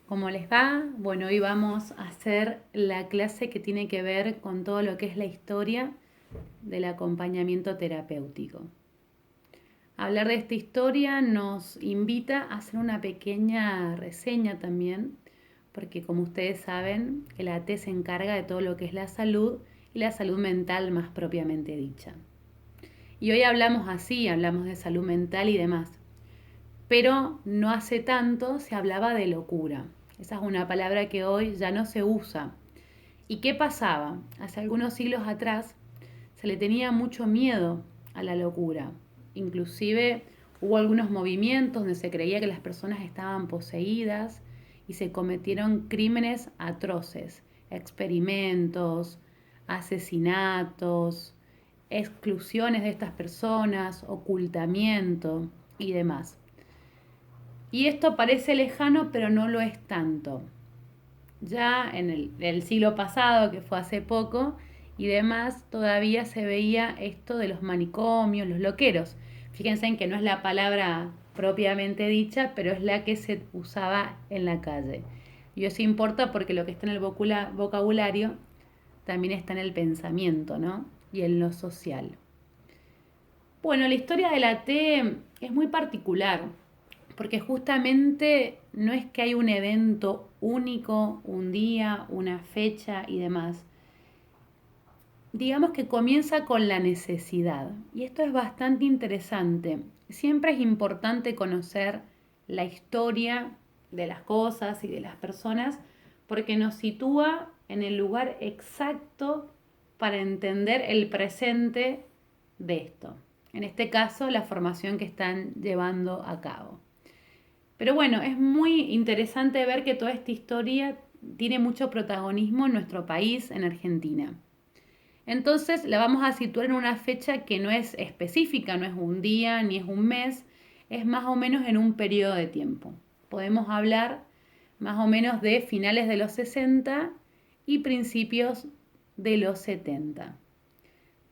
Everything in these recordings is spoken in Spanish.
¿Cómo les va? Bueno, hoy vamos a hacer la clase que tiene que ver con todo lo que es la historia del acompañamiento terapéutico. Hablar de esta historia nos invita a hacer una pequeña reseña también, porque como ustedes saben, el AT se encarga de todo lo que es la salud y la salud mental más propiamente dicha. Y hoy hablamos así, hablamos de salud mental y demás. Pero no hace tanto se hablaba de locura. Esa es una palabra que hoy ya no se usa. ¿Y qué pasaba? Hace algunos siglos atrás se le tenía mucho miedo a la locura. Inclusive hubo algunos movimientos donde se creía que las personas estaban poseídas y se cometieron crímenes atroces, experimentos, asesinatos, exclusiones de estas personas, ocultamiento y demás. Y esto parece lejano, pero no lo es tanto. Ya en el siglo pasado, que fue hace poco, y demás, todavía se veía esto de los manicomios, los loqueros. Fíjense en que no es la palabra propiamente dicha, pero es la que se usaba en la calle. Y eso importa porque lo que está en el vocabulario también está en el pensamiento, ¿no? Y en lo social. Bueno, la historia de la T es muy particular, porque justamente no es que hay un evento único, un día, una fecha y demás. Digamos que comienza con la necesidad. Y esto es bastante interesante. Siempre es importante conocer la historia de las cosas y de las personas porque nos sitúa en el lugar exacto para entender el presente de esto. En este caso, la formación que están llevando a cabo. Pero bueno, es muy interesante ver que toda esta historia tiene mucho protagonismo en nuestro país, en Argentina. Entonces la vamos a situar en una fecha que no es específica, no es un día ni es un mes, es más o menos en un periodo de tiempo. Podemos hablar más o menos de finales de los 60 y principios de los 70.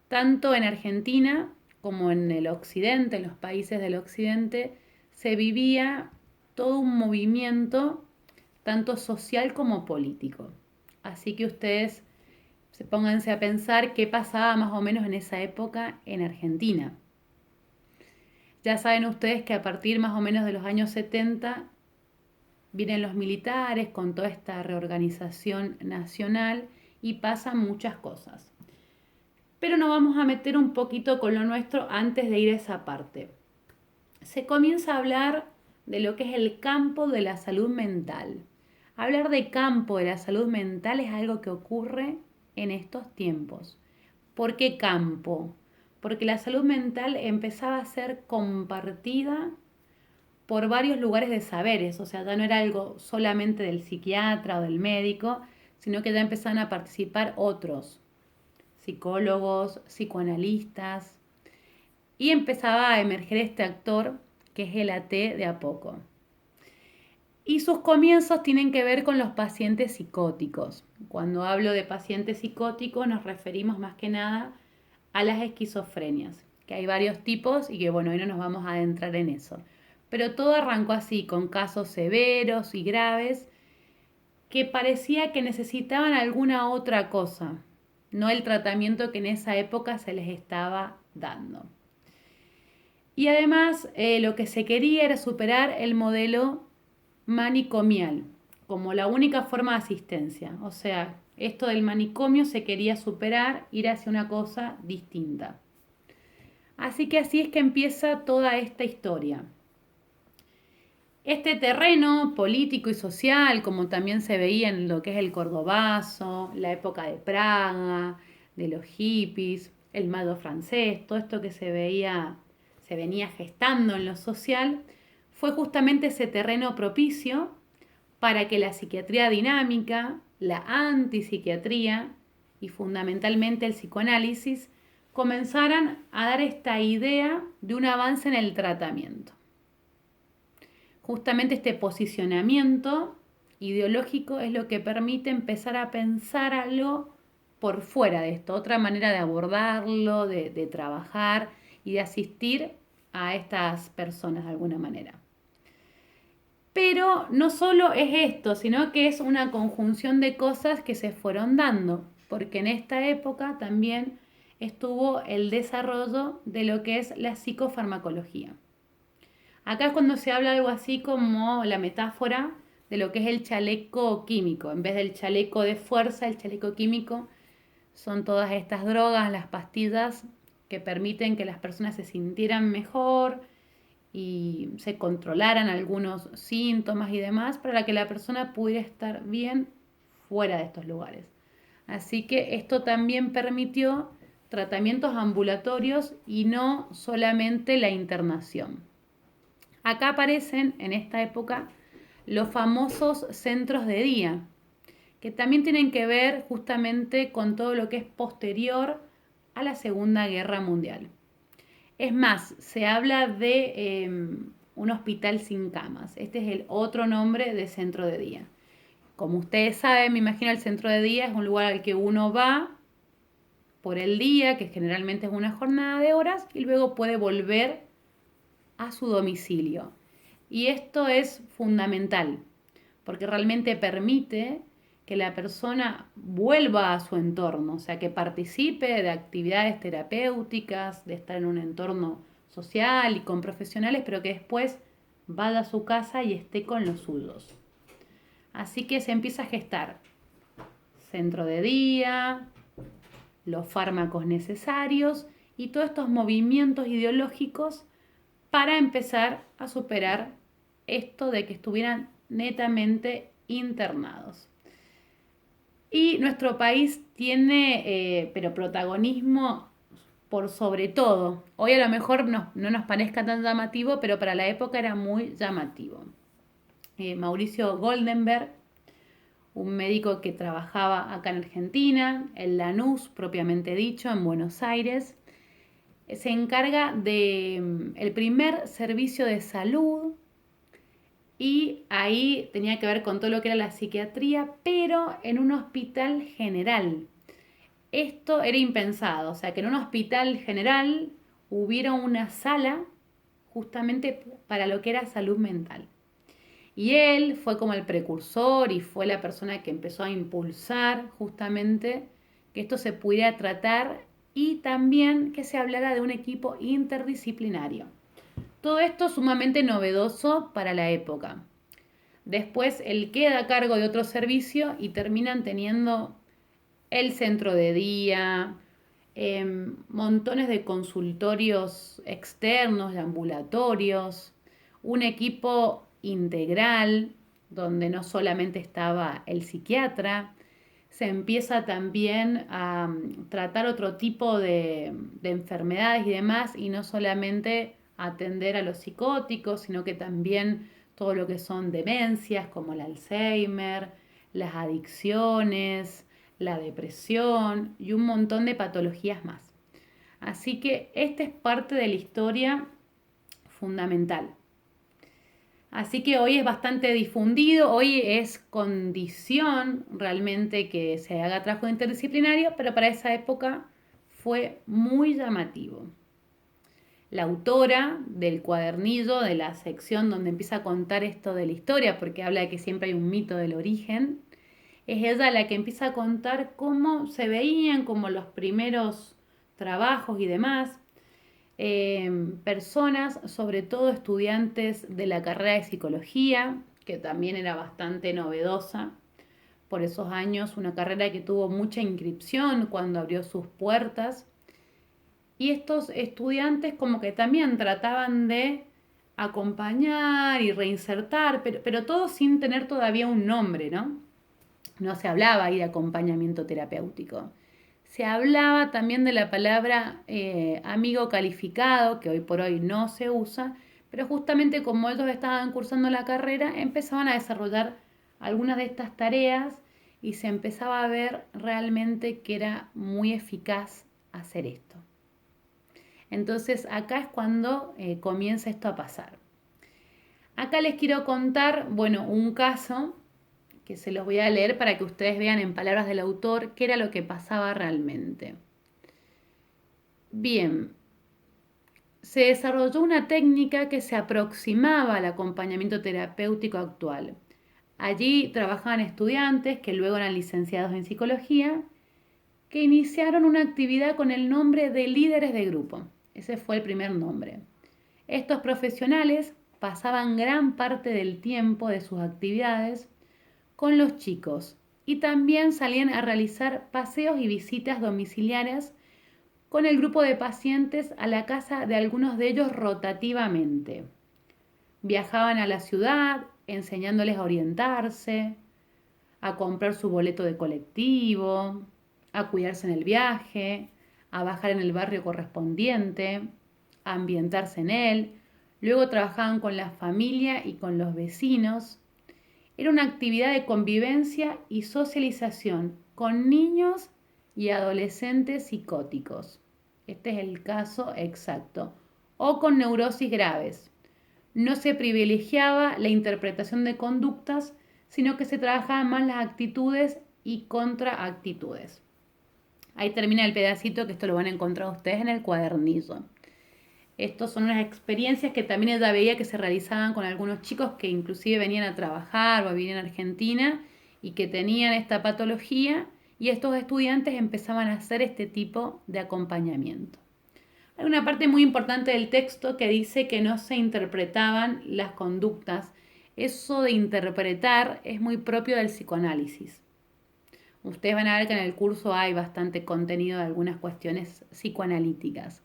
Tanto en Argentina como en el occidente, en los países del occidente, se vivía todo un movimiento tanto social como político. Así que ustedes pónganse a pensar qué pasaba más o menos en esa época en Argentina. Ya saben ustedes que a partir más o menos de los años 70 vienen los militares con toda esta reorganización nacional y pasan muchas cosas. Pero nos vamos a meter un poquito con lo nuestro antes de ir a esa parte. Se comienza a hablar de lo que es el campo de la salud mental. Hablar de campo de la salud mental es algo que ocurre en estos tiempos. ¿Por qué campo? Porque la salud mental empezaba a ser compartida por varios lugares de saberes, o sea, ya no era algo solamente del psiquiatra o del médico, sino que ya empezaban a participar otros, psicólogos, psicoanalistas, y empezaba a emerger este actor que es el AT de a poco. Y sus comienzos tienen que ver con los pacientes psicóticos. Cuando hablo de pacientes psicóticos nos referimos más que nada a las esquizofrenias, que hay varios tipos y que bueno, hoy no nos vamos a adentrar en eso. Pero todo arrancó así, con casos severos y graves que parecía que necesitaban alguna otra cosa, no el tratamiento que en esa época se les estaba dando. Y además lo que se quería era superar el modelo manicomial como la única forma de asistencia. O sea, esto del manicomio se quería superar, ir hacia una cosa distinta. Así que así es que empieza toda esta historia. Este terreno político y social, como también se veía en lo que es el Cordobazo, la época de Praga, de los hippies, el mayo francés, todo esto que se venía gestando en lo social, fue justamente ese terreno propicio para que la psiquiatría dinámica, la antipsiquiatría y fundamentalmente el psicoanálisis comenzaran a dar esta idea de un avance en el tratamiento. Justamente este posicionamiento ideológico es lo que permite empezar a pensar algo por fuera de esto, otra manera de abordarlo, de trabajar y de asistir a estas personas de alguna manera. Pero no solo es esto, sino que es una conjunción de cosas que se fueron dando, porque en esta época también estuvo el desarrollo de lo que es la psicofarmacología. Acá es cuando se habla algo así como la metáfora de lo que es el chaleco químico. En vez del chaleco de fuerza, el chaleco químico son todas estas drogas, las pastillas que permiten que las personas se sintieran mejor y se controlaran algunos síntomas y demás para que la persona pudiera estar bien fuera de estos lugares. Así que esto también permitió tratamientos ambulatorios y no solamente la internación. Acá aparecen en esta época los famosos centros de día, que también tienen que ver justamente con todo lo que es posterior a la Segunda Guerra Mundial. Es más, se habla de un hospital sin camas. Este es el otro nombre de centro de día. Como ustedes saben, me imagino el centro de día es un lugar al que uno va por el día, que generalmente es una jornada de horas, y luego puede volver a su domicilio. Y esto es fundamental, porque realmente permite que la persona vuelva a su entorno, o sea, que participe de actividades terapéuticas, de estar en un entorno social y con profesionales, pero que después vaya a su casa y esté con los suyos. Así que se empieza a gestar centro de día, los fármacos necesarios y todos estos movimientos ideológicos para empezar a superar esto de que estuvieran netamente internados. Y nuestro país tiene, pero protagonismo por sobre todo. Hoy a lo mejor no nos parezca tan llamativo, pero para la época era muy llamativo. Mauricio Goldenberg, un médico que trabajaba acá en Argentina, en Lanús propiamente dicho, en Buenos Aires, se encarga de el primer servicio de salud y ahí tenía que ver con todo lo que era la psiquiatría, pero en un hospital general. Esto era impensado, o sea, que en un hospital general hubiera una sala justamente para lo que era salud mental. Y él fue como el precursor y fue la persona que empezó a impulsar justamente que esto se pudiera tratar y también que se hablara de un equipo interdisciplinario. Todo esto sumamente novedoso para la época. Después él queda a cargo de otro servicio y terminan teniendo el centro de día, montones de consultorios externos, de ambulatorios, un equipo integral donde no solamente estaba el psiquiatra, se empieza también a tratar otro tipo de enfermedades y demás y no solamente atender a los psicóticos, sino que también todo lo que son demencias como el Alzheimer, las adicciones, la depresión y un montón de patologías más. Así que esta es parte de la historia fundamental. Así que hoy es bastante difundido, hoy es condición realmente que se haga trabajo interdisciplinario, pero para esa época fue muy llamativo. La autora del cuadernillo, de la sección donde empieza a contar esto de la historia, porque habla de que siempre hay un mito del origen, es ella la que empieza a contar cómo se veían como los primeros trabajos y demás. Personas, sobre todo estudiantes de la carrera de psicología, que también era bastante novedosa por esos años, una carrera que tuvo mucha inscripción cuando abrió sus puertas. Y estos estudiantes como que también trataban de acompañar y reinsertar, pero todo sin tener todavía un nombre, ¿no? No se hablaba ahí de acompañamiento terapéutico. Se hablaba también de la palabra amigo calificado, que hoy por hoy no se usa, pero justamente como ellos estaban cursando la carrera, empezaban a desarrollar algunas de estas tareas y se empezaba a ver realmente que era muy eficaz hacer esto. Entonces acá es cuando comienza esto a pasar. Acá les quiero contar, bueno, un caso que se los voy a leer para que ustedes vean en palabras del autor qué era lo que pasaba realmente. Bien, se desarrolló una técnica que se aproximaba al acompañamiento terapéutico actual. Allí trabajaban estudiantes que luego eran licenciados en psicología, que iniciaron una actividad con el nombre de líderes de grupo. Ese fue el primer nombre. Estos profesionales pasaban gran parte del tiempo de sus actividades con los chicos y también salían a realizar paseos y visitas domiciliarias con el grupo de pacientes a la casa de algunos de ellos rotativamente. Viajaban a la ciudad enseñándoles a orientarse, a comprar su boleto de colectivo, a cuidarse en el viaje, a bajar en el barrio correspondiente, a ambientarse en él. Luego trabajaban con la familia y con los vecinos. Era una actividad de convivencia y socialización con niños y adolescentes psicóticos. Este es el caso exacto. O con neurosis graves. No se privilegiaba la interpretación de conductas, sino que se trabajaban más las actitudes y contraactitudes. Ahí termina el pedacito, que esto lo van a encontrar ustedes en el cuadernillo. Estas son unas experiencias que también ella veía que se realizaban con algunos chicos que inclusive venían a trabajar o a vivir en Argentina y que tenían esta patología, y estos estudiantes empezaban a hacer este tipo de acompañamiento. Hay una parte muy importante del texto que dice que no se interpretaban las conductas. Eso de interpretar es muy propio del psicoanálisis. Ustedes van a ver que en el curso hay bastante contenido de algunas cuestiones psicoanalíticas.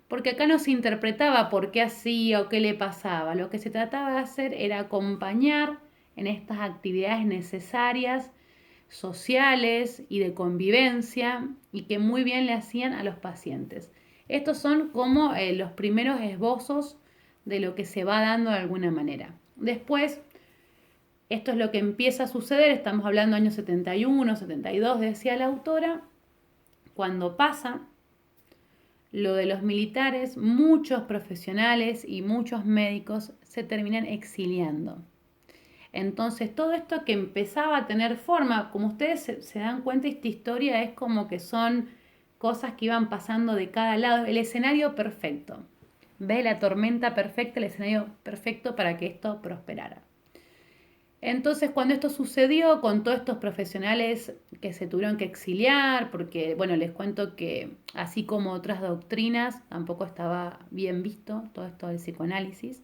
Porque acá no se interpretaba por qué hacía o qué le pasaba. Lo que se trataba de hacer era acompañar en estas actividades necesarias, sociales y de convivencia, y que muy bien le hacían a los pacientes. Estos son como los primeros esbozos de lo que se va dando de alguna manera. Después, esto es lo que empieza a suceder, estamos hablando años 71, 72, decía la autora, cuando pasa lo de los militares, muchos profesionales y muchos médicos se terminan exiliando. Entonces todo esto que empezaba a tener forma, como ustedes se dan cuenta, esta historia es como que son cosas que iban pasando de cada lado, el escenario perfecto. ¿Ve? La tormenta perfecta, el escenario perfecto para que esto prosperara. Entonces, cuando esto sucedió con todos estos profesionales que se tuvieron que exiliar, porque, bueno, les cuento que así como otras doctrinas, tampoco estaba bien visto todo esto del psicoanálisis.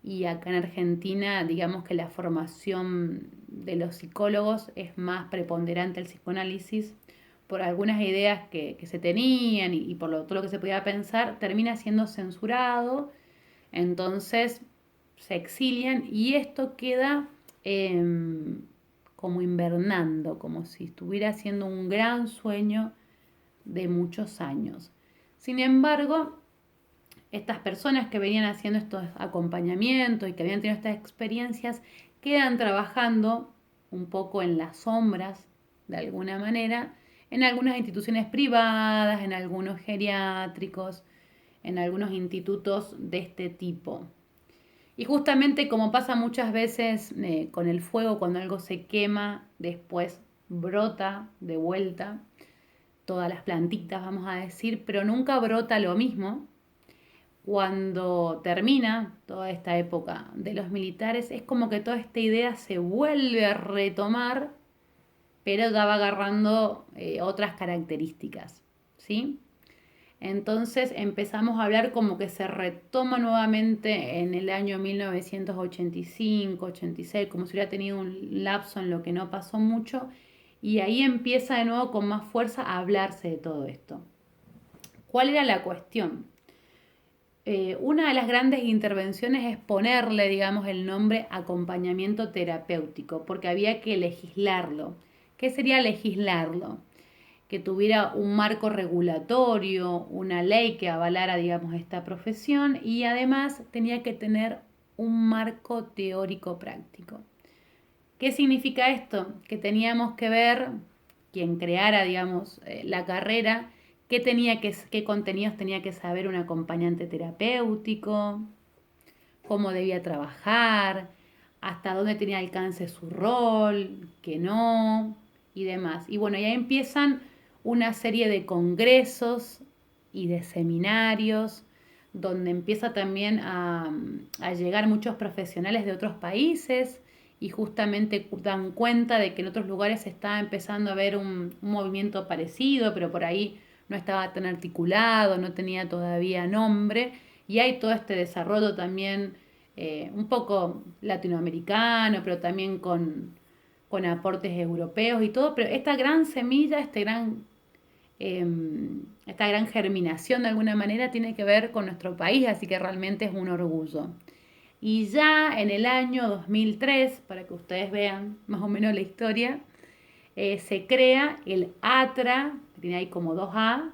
Y acá en Argentina, digamos que la formación de los psicólogos es más preponderante el psicoanálisis por algunas ideas que se tenían y por todo lo que se podía pensar, termina siendo censurado. Entonces se exilian y esto queda como invernando, como si estuviera haciendo un gran sueño de muchos años. Sin embargo, estas personas que venían haciendo estos acompañamientos y que habían tenido estas experiencias quedan trabajando un poco en las sombras, de alguna manera, en algunas instituciones privadas, en algunos geriátricos, en algunos institutos de este tipo. Y justamente como pasa muchas veces con el fuego, cuando algo se quema, después brota de vuelta todas las plantitas, vamos a decir, pero nunca brota lo mismo. Cuando termina toda esta época de los militares, es como que toda esta idea se vuelve a retomar, pero ya va agarrando otras características, ¿sí? Entonces empezamos a hablar como que se retoma nuevamente en el año 1985, 86, como si hubiera tenido un lapso en lo que no pasó mucho, y ahí empieza de nuevo con más fuerza a hablarse de todo esto. ¿Cuál era la cuestión? Una de las grandes intervenciones es ponerle, digamos, el nombre acompañamiento terapéutico, porque había que legislarlo. ¿Qué sería legislarlo? Que tuviera un marco regulatorio, una ley que avalara, digamos, esta profesión, y además tenía que tener un marco teórico práctico. ¿Qué significa esto? Que teníamos que ver, quien creara, digamos, la carrera, qué contenidos tenía que saber un acompañante terapéutico, cómo debía trabajar, hasta dónde tenía alcance su rol, qué no, y demás. Y bueno, ya empiezan una serie de congresos y de seminarios donde empieza también a llegar muchos profesionales de otros países y justamente dan cuenta de que en otros lugares se está empezando a ver un movimiento parecido, pero por ahí no estaba tan articulado, no tenía todavía nombre, y hay todo este desarrollo también un poco latinoamericano, pero también con aportes europeos y todo, pero esta gran semilla, esta gran germinación de alguna manera tiene que ver con nuestro país, así que realmente es un orgullo. Y ya en el año 2003, para que ustedes vean más o menos la historia, se crea el ATRA, que tiene ahí como 2A,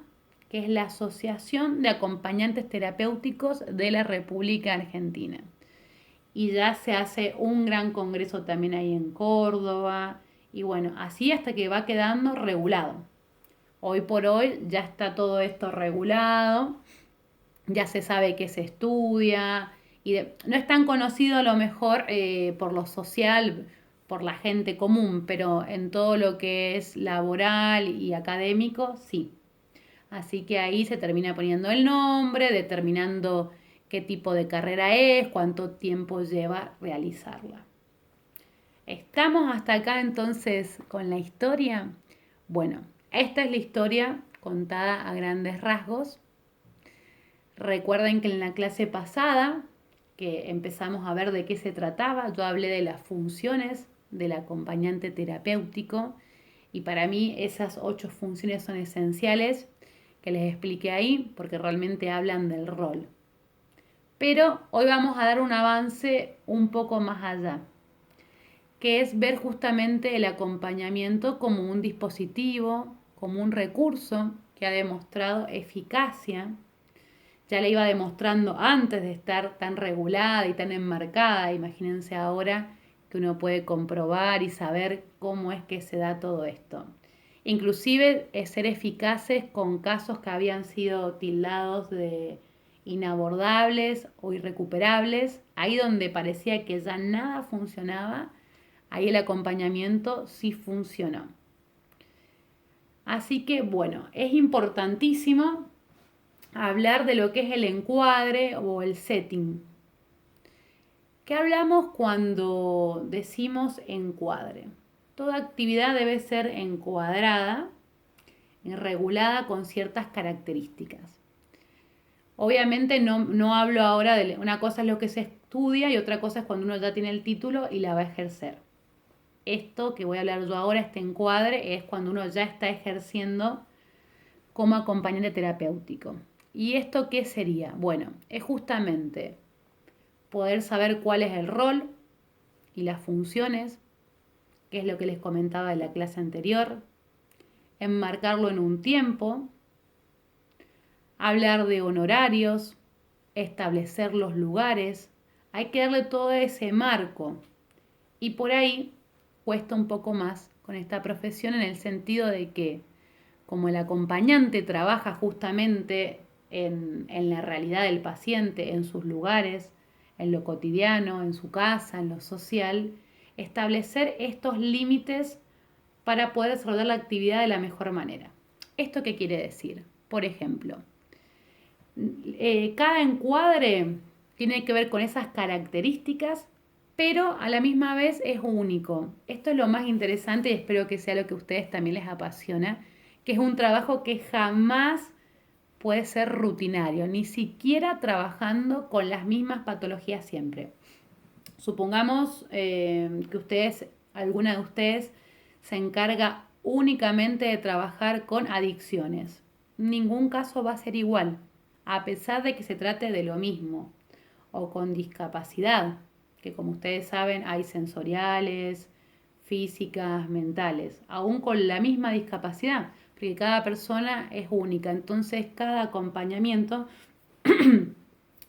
que es la Asociación de Acompañantes Terapéuticos de la República Argentina. Y ya se hace un gran congreso también ahí en Córdoba, y bueno, así hasta que va quedando regulado. Hoy por hoy ya está todo esto regulado, ya se sabe qué se estudia, no es tan conocido a lo mejor por lo social, por la gente común, pero en todo lo que es laboral y académico, sí. Así que ahí se termina poniendo el nombre, determinando qué tipo de carrera es, cuánto tiempo lleva realizarla. ¿Estamos hasta acá entonces con la historia? Bueno, esta es la historia contada a grandes rasgos. Recuerden que en la clase pasada, que empezamos a ver de qué se trataba, yo hablé de las funciones del acompañante terapéutico y para mí esas 8 funciones son esenciales que les expliqué ahí porque realmente hablan del rol. Pero hoy vamos a dar un avance un poco más allá, que es ver justamente el acompañamiento como un dispositivo, como un recurso que ha demostrado eficacia. Ya le iba demostrando antes de estar tan regulada y tan enmarcada. Imagínense ahora que uno puede comprobar y saber cómo es que se da todo esto. Inclusive ser eficaces con casos que habían sido tildados de inabordables o irrecuperables. Ahí donde parecía que ya nada funcionaba, ahí el acompañamiento sí funcionó. Así que bueno, es importantísimo hablar de lo que es el encuadre o el setting. ¿Qué hablamos cuando decimos encuadre? Toda actividad debe ser encuadrada, regulada con ciertas características. Obviamente no hablo ahora de una cosa es lo que se estudia y otra cosa es cuando uno ya tiene el título y la va a ejercer. Esto que voy a hablar yo ahora, este encuadre, es cuando uno ya está ejerciendo como acompañante terapéutico. ¿Y esto qué sería? Bueno, es justamente poder saber cuál es el rol y las funciones, que es lo que les comentaba en la clase anterior, enmarcarlo en un tiempo, hablar de honorarios, establecer los lugares, hay que darle todo ese marco. Y por ahí cuesta un poco más con esta profesión en el sentido de que como el acompañante trabaja justamente en la realidad del paciente, en sus lugares, en lo cotidiano, en su casa, en lo social, establecer estos límites para poder desarrollar la actividad de la mejor manera. ¿Esto qué quiere decir? Por ejemplo, cada encuadre tiene que ver con esas características, pero a la misma vez es único. Esto es lo más interesante y espero que sea lo que a ustedes también les apasiona, que es un trabajo que jamás puede ser rutinario, ni siquiera trabajando con las mismas patologías siempre. Supongamos que alguna de ustedes se encarga únicamente de trabajar con adicciones. Ningún caso va a ser igual, a pesar de que se trate de lo mismo, o con discapacidad, que como ustedes saben hay sensoriales, físicas, mentales, aún con la misma discapacidad, porque cada persona es única, entonces cada acompañamiento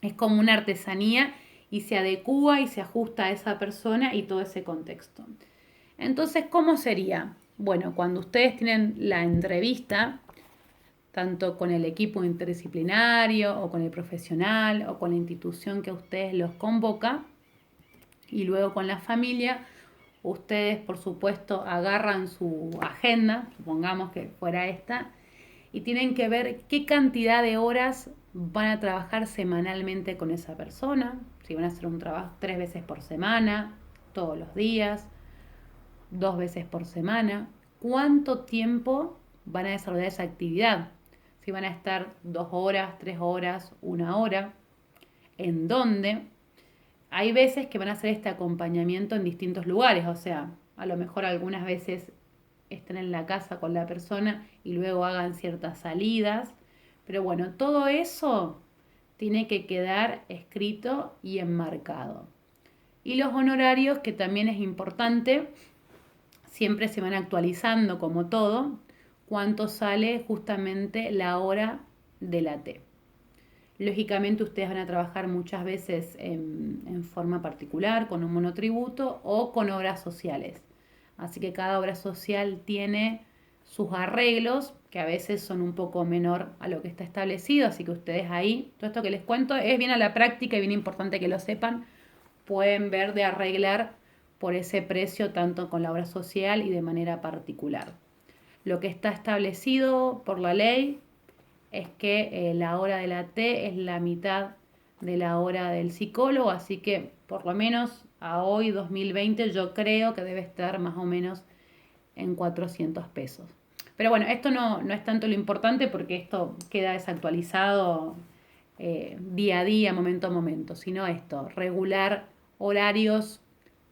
es como una artesanía y se adecúa y se ajusta a esa persona y todo ese contexto. Entonces, ¿cómo sería? Bueno, cuando ustedes tienen la entrevista, tanto con el equipo interdisciplinario o con el profesional o con la institución que a ustedes los convoca y luego con la familia, ustedes por supuesto agarran su agenda, supongamos que fuera esta, y tienen que ver qué cantidad de horas van a trabajar semanalmente con esa persona, si van a hacer un trabajo 3 veces por semana, todos los días, 2 veces por semana, cuánto tiempo van a desarrollar esa actividad, si van a estar 2 horas, 3 horas, 1 hora, en dónde. Hay veces que van a hacer este acompañamiento en distintos lugares, o sea, a lo mejor algunas veces estén en la casa con la persona y luego hagan ciertas salidas, pero bueno, todo eso tiene que quedar escrito y enmarcado. Y los honorarios, que también es importante, siempre se van actualizando como todo, cuánto sale justamente la hora de la T. Lógicamente ustedes van a trabajar muchas veces en forma particular, con un monotributo o con obras sociales. Así que cada obra social tiene sus arreglos, que a veces son un poco menor a lo que está establecido, así que ustedes ahí, todo esto que les cuento es bien a la práctica y bien importante que lo sepan, pueden ver de arreglar por ese precio tanto con la obra social y de manera particular. Lo que está establecido por la ley es que la hora de la T es la mitad de la hora del psicólogo, así que por lo menos a hoy 2020 yo creo que debe estar más o menos en 400 pesos. Pero bueno, esto no es tanto lo importante porque esto queda desactualizado día a día, momento a momento, sino esto, regular horarios,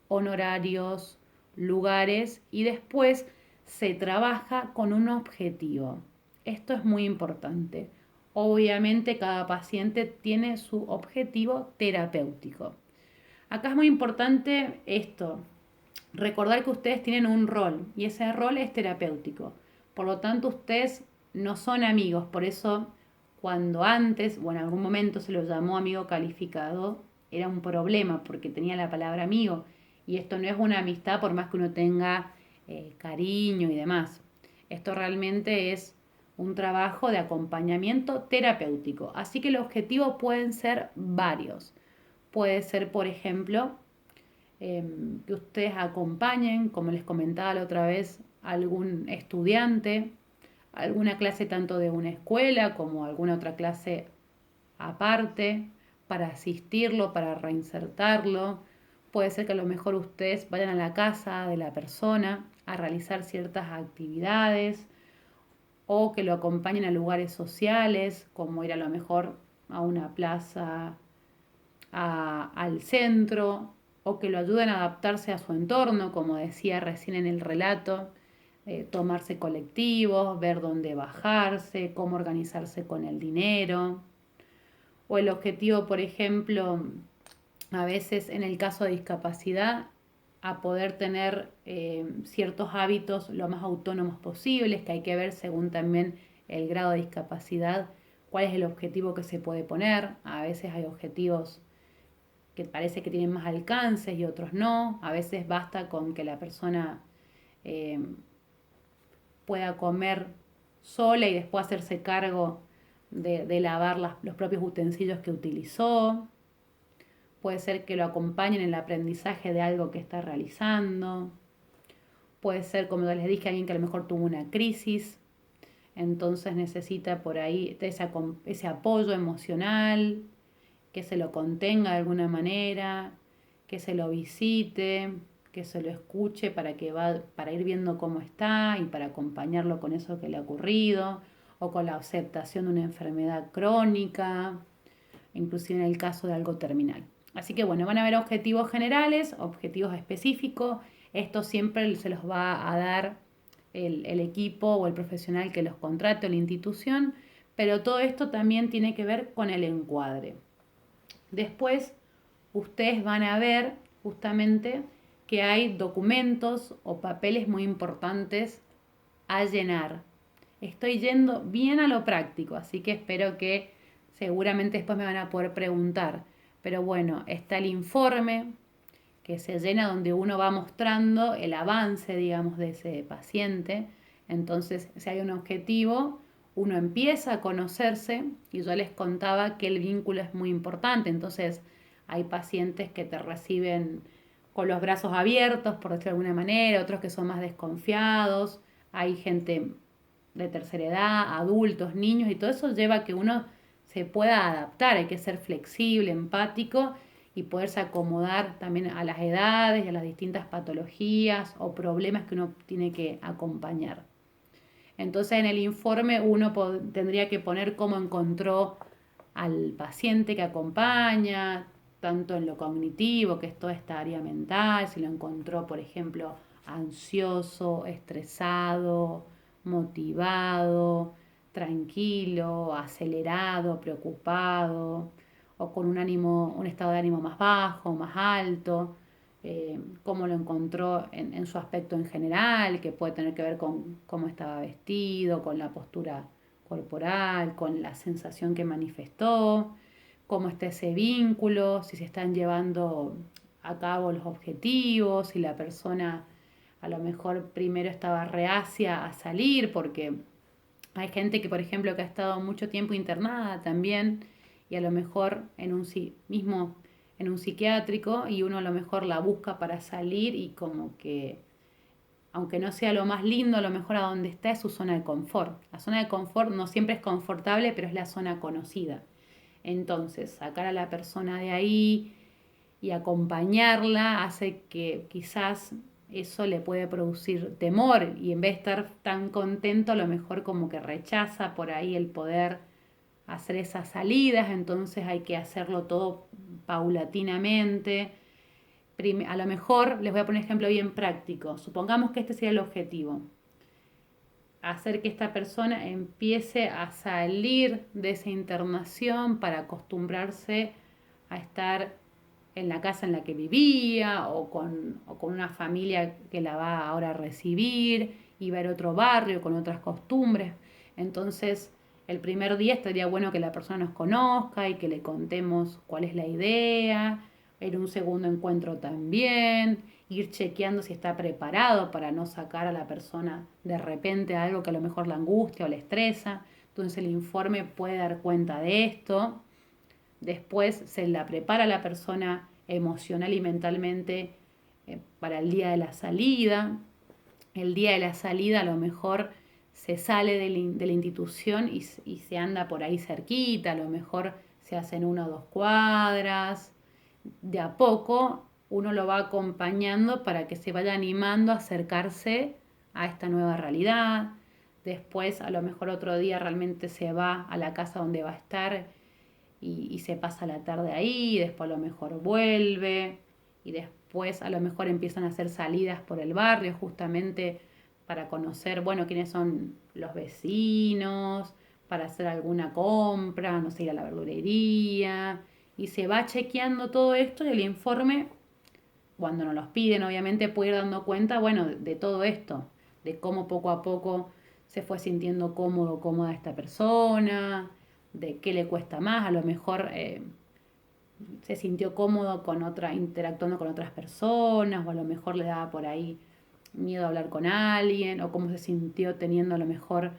honorarios, lugares y después se trabaja con un objetivo. Esto es muy importante. Obviamente cada paciente tiene su objetivo terapéutico. Acá es muy importante esto, recordar que ustedes tienen un rol y ese rol es terapéutico. Por lo tanto, ustedes no son amigos. Por eso, cuando antes o en algún momento se lo llamó amigo calificado, era un problema porque tenía la palabra amigo. Y esto no es una amistad por más que uno tenga cariño y demás. Esto realmente es un trabajo de acompañamiento terapéutico. Así que los objetivos pueden ser varios. Puede ser, por ejemplo, que ustedes acompañen, como les comentaba la otra vez, algún estudiante, alguna clase tanto de una escuela como alguna otra clase aparte, para asistirlo, para reinsertarlo. Puede ser que a lo mejor ustedes vayan a la casa de la persona a realizar ciertas actividades o que lo acompañen a lugares sociales, como ir a lo mejor a una plaza, al centro, o que lo ayuden a adaptarse a su entorno, como decía recién en el relato, tomarse colectivos, ver dónde bajarse, cómo organizarse con el dinero. O el objetivo, por ejemplo, a veces en el caso de discapacidad, a poder tener ciertos hábitos lo más autónomos posibles, que hay que ver según también el grado de discapacidad, cuál es el objetivo que se puede poner. A veces hay objetivos que parece que tienen más alcances y otros no. A veces basta con que la persona eh, pueda comer sola y después hacerse cargo de lavar los propios utensilios que utilizó. Puede ser que lo acompañen en el aprendizaje de algo que está realizando. Puede ser, como les dije, alguien que a lo mejor tuvo una crisis, entonces necesita por ahí ese apoyo emocional, que se lo contenga de alguna manera, que se lo visite, que se lo escuche para ir viendo cómo está y para acompañarlo con eso que le ha ocurrido, o con la aceptación de una enfermedad crónica, inclusive en el caso de algo terminal. Así que bueno, van a haber objetivos generales, objetivos específicos. Esto siempre se los va a dar el equipo o el profesional que los contrate o la institución, pero todo esto también tiene que ver con el encuadre. Después, ustedes van a ver justamente que hay documentos o papeles muy importantes a llenar. Estoy yendo bien a lo práctico, así que espero que seguramente después me van a poder preguntar. Pero bueno, está el informe que se llena donde uno va mostrando el avance, digamos, de ese paciente. Entonces, si hay un objetivo, uno empieza a conocerse y yo les contaba que el vínculo es muy importante. Entonces, hay pacientes que te reciben con los brazos abiertos, por decirlo de alguna manera, otros que son más desconfiados, hay gente de tercera edad, adultos, niños, y todo eso lleva a que uno se pueda adaptar, hay que ser flexible, empático y poderse acomodar también a las edades y a las distintas patologías o problemas que uno tiene que acompañar. Entonces en el informe uno tendría que poner cómo encontró al paciente que acompaña, tanto en lo cognitivo, que es toda esta área mental, si lo encontró, por ejemplo, ansioso, estresado, motivado, tranquilo, acelerado, preocupado, o con un estado de ánimo más bajo, más alto, cómo lo encontró en su aspecto en general, que puede tener que ver con cómo estaba vestido, con la postura corporal, con la sensación que manifestó, cómo está ese vínculo, si se están llevando a cabo los objetivos, si la persona a lo mejor primero estaba reacia a salir, porque hay gente que, por ejemplo, que ha estado mucho tiempo internada también y a lo mejor mismo en un psiquiátrico y uno a lo mejor la busca para salir y como que, aunque no sea lo más lindo, a lo mejor a donde está es su zona de confort. La zona de confort no siempre es confortable, pero es la zona conocida. Entonces, sacar a la persona de ahí y acompañarla hace que quizás eso le puede producir temor y en vez de estar tan contento, a lo mejor como que rechaza por ahí el poder hacer esas salidas, entonces hay que hacerlo todo paulatinamente. A lo mejor les voy a poner un ejemplo bien práctico. Supongamos que este sería el objetivo, hacer que esta persona empiece a salir de esa internación para acostumbrarse a estar en la casa en la que vivía o con una familia que la va ahora a recibir y ver otro barrio con otras costumbres. Entonces, el primer día estaría bueno que la persona nos conozca y que le contemos cuál es la idea. En un segundo encuentro también, ir chequeando si está preparado para no sacar a la persona de repente a algo que a lo mejor la angustia o le estresa. Entonces el informe puede dar cuenta de esto. Después se la prepara la persona emocional y mentalmente para el día de la salida. El día de la salida a lo mejor se sale de la institución y se anda por ahí cerquita, a lo mejor se hacen 1 o 2 cuadras. De a poco uno lo va acompañando para que se vaya animando a acercarse a esta nueva realidad. Después a lo mejor otro día realmente se va a la casa donde va a estar y se pasa la tarde ahí, y después a lo mejor vuelve y después a lo mejor empiezan a hacer salidas por el barrio justamente para conocer, bueno, quiénes son los vecinos, para hacer alguna compra, no sé, ir a la verdulería y se va chequeando todo esto y el informe, cuando nos los piden, obviamente puede ir dando cuenta, bueno, de todo esto, de cómo poco a poco se fue sintiendo cómodo, cómoda esta persona, de qué le cuesta más, a lo mejor se sintió cómodo interactuando con otras personas, o a lo mejor le daba por ahí miedo a hablar con alguien, o cómo se sintió teniendo a lo mejor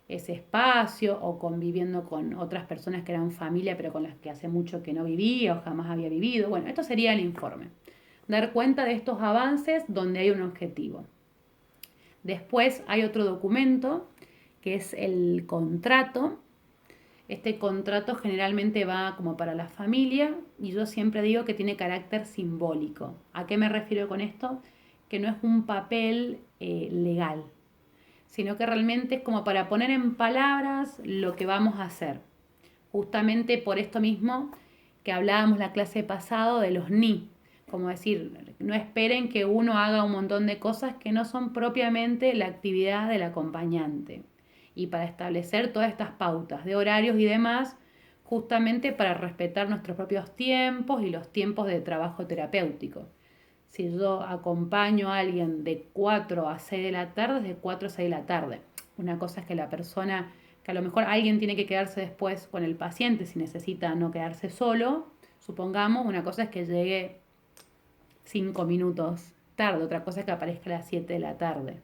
ese espacio, o conviviendo con otras personas que eran familia, pero con las que hace mucho que no vivía o jamás había vivido. Bueno, esto sería el informe. Dar cuenta de estos avances donde hay un objetivo. Después hay otro documento que es el contrato. Este contrato generalmente va como para la familia y yo siempre digo que tiene carácter simbólico. ¿A qué me refiero con esto? Que no es un papel legal, sino que realmente es como para poner en palabras lo que vamos a hacer. Justamente por esto mismo que hablábamos la clase pasado de los ni. Como decir, no esperen que uno haga un montón de cosas que no son propiamente la actividad del acompañante. Y para establecer todas estas pautas de horarios y demás, justamente para respetar nuestros propios tiempos y los tiempos de trabajo terapéutico. Si yo acompaño a alguien de 4 a 6 de la tarde, es de 4 a 6 de la tarde. Una cosa es que la persona, que a lo mejor alguien tiene que quedarse después con el paciente si necesita no quedarse solo, supongamos, una cosa es que llegue 5 minutos tarde, otra cosa es que aparezca a las 7 de la tarde.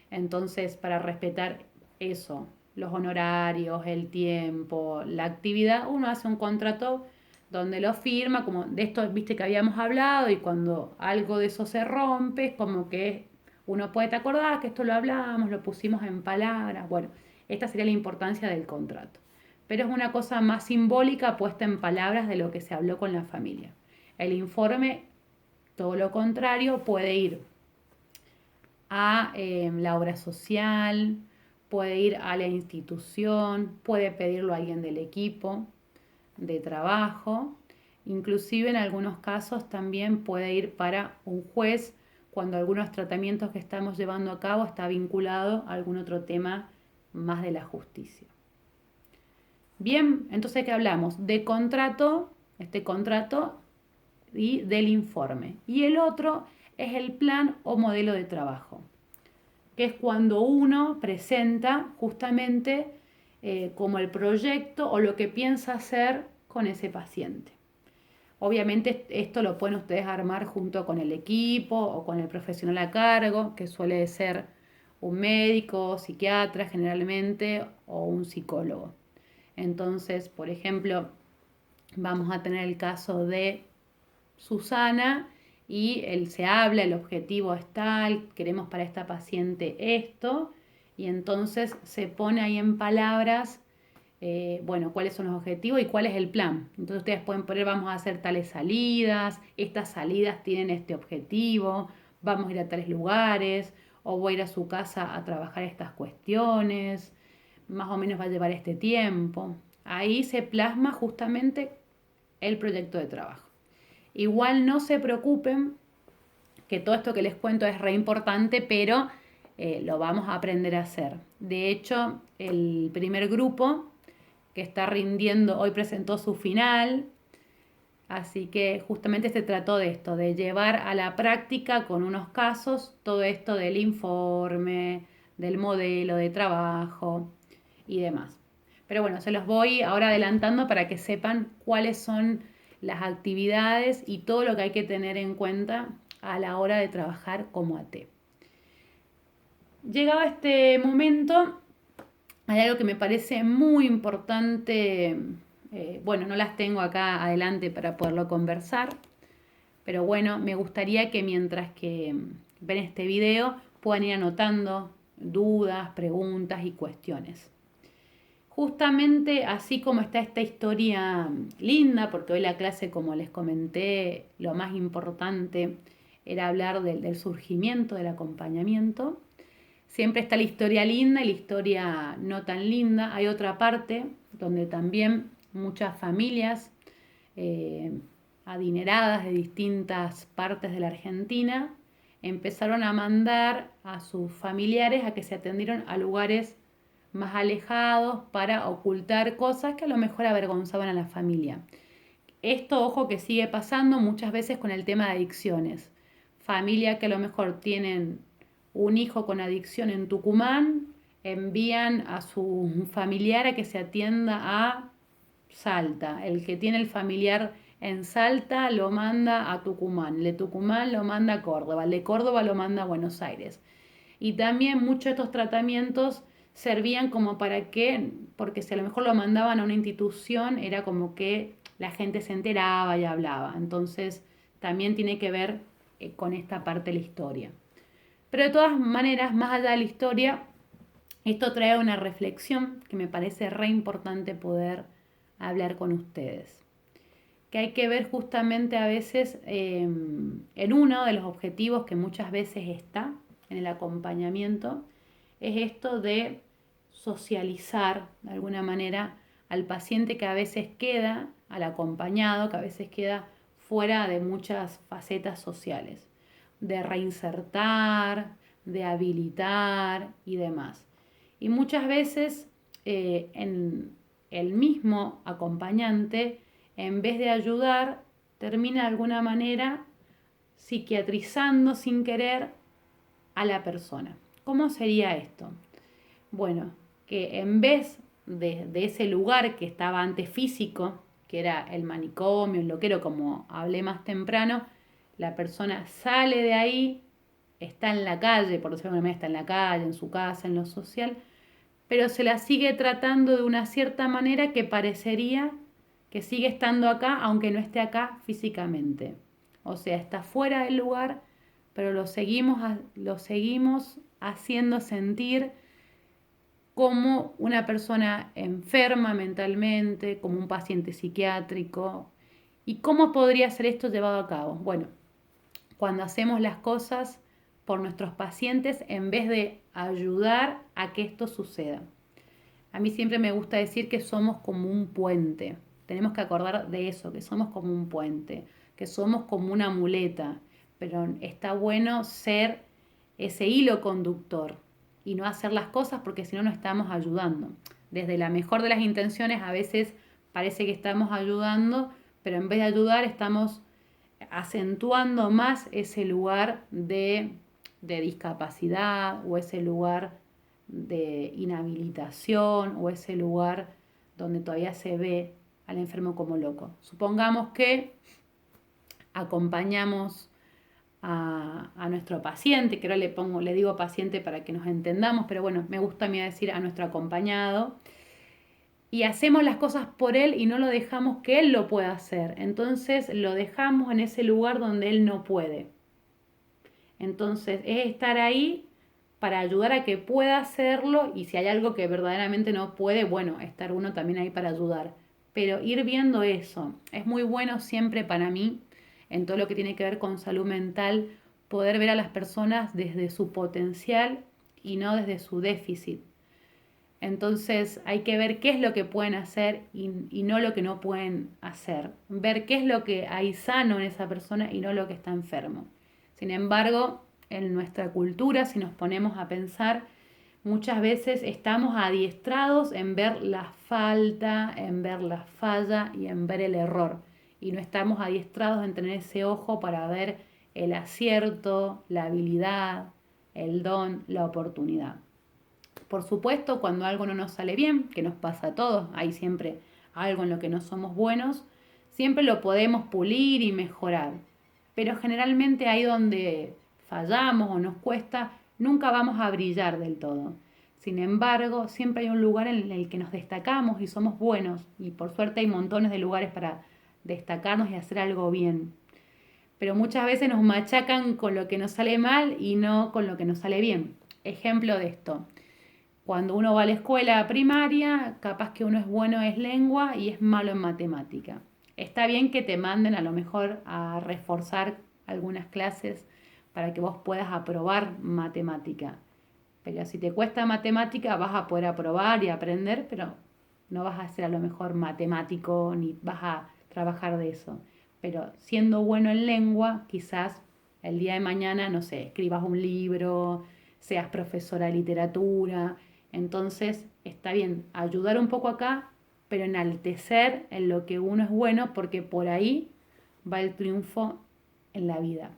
Entonces, para respetar eso, los honorarios, el tiempo, la actividad, uno hace un contrato donde lo firma, como de esto, viste que habíamos hablado, y cuando algo de eso se rompe, es como que uno puede, ¿te acordás que esto lo hablamos, lo pusimos en palabras? Bueno, esta sería la importancia del contrato. Pero es una cosa más simbólica puesta en palabras de lo que se habló con la familia. El informe, todo lo contrario, puede ir a la obra social, puede ir a la institución, puede pedirlo a alguien del equipo de trabajo, inclusive en algunos casos también puede ir para un juez cuando algunos tratamientos que estamos llevando a cabo está vinculado a algún otro tema más de la justicia. Bien, entonces ¿qué hablamos? De contrato, este contrato y del informe. Y el otro es el plan o modelo de trabajo, que es cuando uno presenta justamente como el proyecto o lo que piensa hacer con ese paciente. Obviamente esto lo pueden ustedes armar junto con el equipo o con el profesional a cargo, que suele ser un médico, psiquiatra generalmente o un psicólogo. Entonces, por ejemplo, vamos a tener el caso de Susana y se habla, el objetivo es tal, queremos para esta paciente esto, y entonces se pone ahí en palabras, bueno, cuáles son los objetivos y cuál es el plan. Entonces ustedes pueden poner, vamos a hacer tales salidas, estas salidas tienen este objetivo, vamos a ir a tales lugares, o voy a ir a su casa a trabajar estas cuestiones, más o menos va a llevar este tiempo. Ahí se plasma justamente el proyecto de trabajo. Igual no se preocupen, que todo esto que les cuento es re importante, pero lo vamos a aprender a hacer. De hecho, el primer grupo que está rindiendo hoy presentó su final, así que justamente se trató de esto, de llevar a la práctica con unos casos todo esto del informe, del modelo de trabajo y demás. Pero bueno, se los voy ahora adelantando para que sepan cuáles son las actividades y todo lo que hay que tener en cuenta a la hora de trabajar como AT. Llegado este momento, hay algo que me parece muy importante, bueno, no las tengo acá adelante para poderlo conversar, pero bueno, me gustaría que mientras que ven este video puedan ir anotando dudas, preguntas y cuestiones. Justamente así como está esta historia linda, porque hoy la clase, como les comenté, lo más importante era hablar del surgimiento del acompañamiento. Siempre está la historia linda y la historia no tan linda. Hay otra parte donde también muchas familias adineradas de distintas partes de la Argentina empezaron a mandar a sus familiares a que se atendieran a lugares más alejados para ocultar cosas que a lo mejor avergonzaban a la familia. Esto, ojo, que sigue pasando muchas veces con el tema de adicciones. Familia que a lo mejor tienen un hijo con adicción en Tucumán, envían a su familiar a que se atienda a Salta. El que tiene el familiar en Salta lo manda a Tucumán, el de Tucumán lo manda a Córdoba, el de Córdoba lo manda a Buenos Aires. Y también muchos de estos tratamientos servían como para que, porque si a lo mejor lo mandaban a una institución, era como que la gente se enteraba y hablaba. Entonces también tiene que ver con esta parte de la historia. Pero de todas maneras, más allá de la historia, esto trae una reflexión que me parece re importante poder hablar con ustedes. Que hay que ver justamente a veces en uno de los objetivos que muchas veces está en el acompañamiento, es esto de socializar de alguna manera al paciente que a veces queda, al acompañado, que a veces queda fuera de muchas facetas sociales, de reinsertar, de habilitar y demás. Y muchas veces en el mismo acompañante, en vez de ayudar, termina de alguna manera psiquiatrizando sin querer a la persona. ¿Cómo sería esto? Bueno, que en vez de ese lugar que estaba antes físico, que era el manicomio, el loquero, como hablé más temprano, la persona sale de ahí, está en la calle, por decirlo de alguna manera, está en la calle, en su casa, en lo social, pero se la sigue tratando de una cierta manera que parecería que sigue estando acá, aunque no esté acá físicamente. O sea, está fuera del lugar, pero lo seguimos haciendo sentir como una persona enferma mentalmente, como un paciente psiquiátrico. ¿Y cómo podría ser esto llevado a cabo? Bueno, cuando hacemos las cosas por nuestros pacientes en vez de ayudar a que esto suceda. A mí siempre me gusta decir que somos como un puente. Tenemos que acordar de eso, que somos como un puente, que somos como una muleta, pero está bueno ser ese hilo conductor y no hacer las cosas porque si no, no estamos ayudando. Desde la mejor de las intenciones a veces parece que estamos ayudando, pero en vez de ayudar estamos acentuando más ese lugar de discapacidad o ese lugar de inhabilitación o ese lugar donde todavía se ve al enfermo como loco. Supongamos que acompañamos a nuestro paciente, que ahora le digo paciente para que nos entendamos, pero bueno, me gusta a mí decir a nuestro acompañado, y hacemos las cosas por él y no lo dejamos que él lo pueda hacer. Entonces lo dejamos en ese lugar donde él no puede. Entonces es estar ahí para ayudar a que pueda hacerlo y si hay algo que verdaderamente no puede, bueno, estar uno también ahí para ayudar. Pero ir viendo eso, es muy bueno siempre para mí, en todo lo que tiene que ver con salud mental, poder ver a las personas desde su potencial y no desde su déficit. Entonces hay que ver qué es lo que pueden hacer y no lo que no pueden hacer. Ver qué es lo que hay sano en esa persona y no lo que está enfermo. Sin embargo, en nuestra cultura, si nos ponemos a pensar, muchas veces estamos adiestrados en ver la falta, en ver la falla y en ver el error. Y no estamos adiestrados en tener ese ojo para ver el acierto, la habilidad, el don, la oportunidad. Por supuesto, cuando algo no nos sale bien, que nos pasa a todos, hay siempre algo en lo que no somos buenos, siempre lo podemos pulir y mejorar. Pero generalmente ahí donde fallamos o nos cuesta, nunca vamos a brillar del todo. Sin embargo, siempre hay un lugar en el que nos destacamos y somos buenos. Y por suerte hay montones de lugares para destacarnos y hacer algo bien. Pero muchas veces nos machacan con lo que nos sale mal y no con lo que nos sale bien. Ejemplo de esto. Cuando uno va a la escuela primaria, capaz que uno es bueno en lengua y es malo en matemática. Está bien que te manden a lo mejor a reforzar algunas clases para que vos puedas aprobar matemática. Pero si te cuesta matemática vas a poder aprobar y aprender, pero no vas a ser a lo mejor matemático ni vas a trabajar de eso. Pero siendo bueno en lengua, quizás el día de mañana, no sé, escribas un libro, seas profesora de literatura. Entonces está bien ayudar un poco acá, pero enaltecer en lo que uno es bueno porque por ahí va el triunfo en la vida.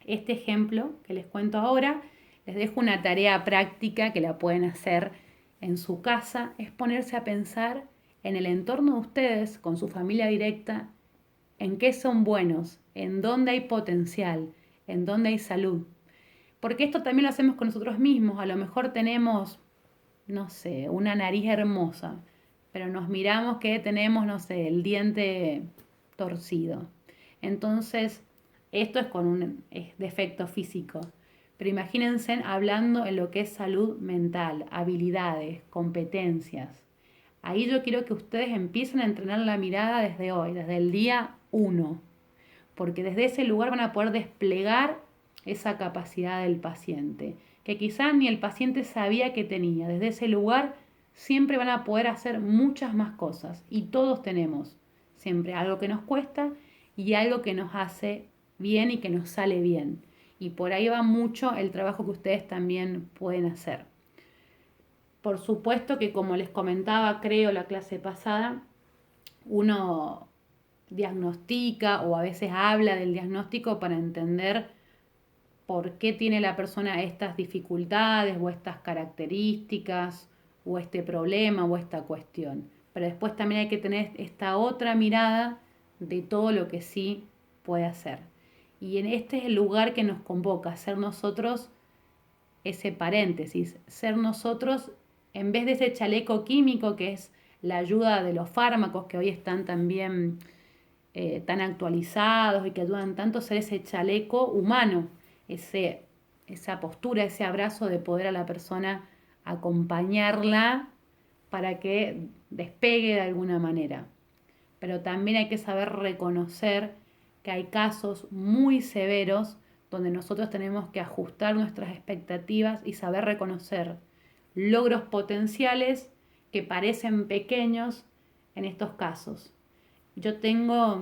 Este ejemplo que les cuento ahora, les dejo una tarea práctica que la pueden hacer en su casa, es ponerse a pensar en el entorno de ustedes, con su familia directa, en qué son buenos, en dónde hay potencial, en dónde hay salud. Porque esto también lo hacemos con nosotros mismos. A lo mejor tenemos, no sé, una nariz hermosa, pero nos miramos que tenemos, no sé, el diente torcido. Entonces, esto es con un defecto físico. Pero imagínense hablando en lo que es salud mental, habilidades, competencias. Ahí yo quiero que ustedes empiecen a entrenar la mirada desde hoy, desde el día 1, porque desde ese lugar van a poder desplegar esa capacidad del paciente, que quizás ni el paciente sabía que tenía. Desde ese lugar siempre van a poder hacer muchas más cosas y todos tenemos siempre algo que nos cuesta y algo que nos hace bien y que nos sale bien. Y por ahí va mucho el trabajo que ustedes también pueden hacer. Por supuesto que como les comentaba, creo la clase pasada, uno diagnostica o a veces habla del diagnóstico para entender por qué tiene la persona estas dificultades o estas características o este problema o esta cuestión. Pero después también hay que tener esta otra mirada de todo lo que sí puede hacer. Y en este es el lugar que nos convoca, ser nosotros ese paréntesis, ser nosotros en vez de ese chaleco químico que es la ayuda de los fármacos que hoy están también tan actualizados y que ayudan tanto, ser ese chaleco humano, esa postura, ese abrazo de poder a la persona acompañarla para que despegue de alguna manera. Pero también hay que saber reconocer que hay casos muy severos donde nosotros tenemos que ajustar nuestras expectativas y saber reconocer logros potenciales que parecen pequeños en estos casos. Yo tengo